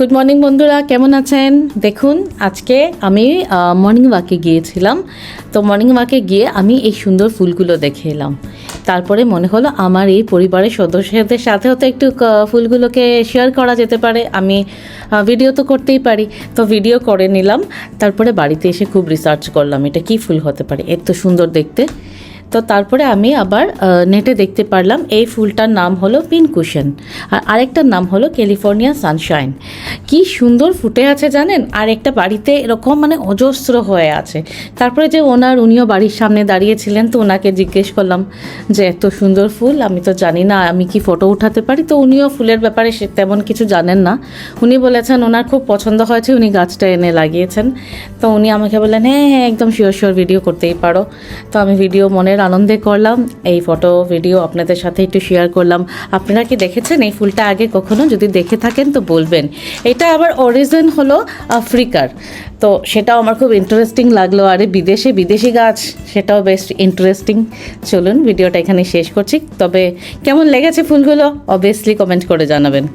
Good morning বন্ধুরা, কেমন আছেন? দেখুন, আজকে আমি মর্নিং ওয়াকে গিয়েছিলাম। তো মর্নিং ওয়াকে গিয়ে আমি এই সুন্দর ফুলগুলো দেখে এলাম। তারপরে মনে হলো আমার এই পরিবারের সদস্যদের সাথেও তো একটু ফুলগুলোকে শেয়ার করা যেতে পারে। আমি ভিডিও তো করতেই পারি, তো ভিডিও করে নিলাম। তারপরে বাড়িতে এসে খুব রিসার্চ করলাম এটা কী ফুল হতে পারে, এত সুন্দর দেখতে। তো তারপরে আমি আবার নেটে দেখতে পারলাম এই ফুলটার নাম হলো পিনকুশন, আর আরেকটার নাম হলো ক্যালিফোর্নিয়া সানশাইন। কি সুন্দর ফুটে আছে জানেন, আর একটা বাড়িতে এরকম মানে অজস্র হয়ে আছে। তারপরে যে উনিও বাড়ির সামনে দাঁড়িয়েছিলেন, তো ওনাকে জিজ্ঞেস করলাম যে এত সুন্দর ফুল, আমি তো জানি না, আমি কি ফটো উঠাতে পারি? তো উনিও ফুলের ব্যাপারে তেমন কিছু জানেন না। উনি বলেছেন ওনার খুব পছন্দ হয়েছে, উনি গাছটা এনে লাগিয়েছেন। তো উনি আমাকে বললেন হ্যাঁ হ্যাঁ একদম শিওর ভিডিও করতেই পারো। তো আমি ভিডিও মনের আনন্দে করলাম, এই ফটো ভিডিও আপনাদের সাথে একটু শেয়ার করলাম। আপনারা কি দেখেছেন এই ফুলটা আগে কখনো? যদি দেখে থাকেন তো বলবেন। এটা আবার অরিজিন হলো আফ্রিকার, তো সেটাও আমার খুব ইন্টারেস্টিং লাগলো। আরে বিদেশি গাছ, সেটাও বেশ ইন্টারেস্টিং। চলুন ভিডিওটা এখানে শেষ করছি। তবে কেমন লেগেছে ফুলগুলো অবভিয়াসলি কমেন্ট করে জানাবেন।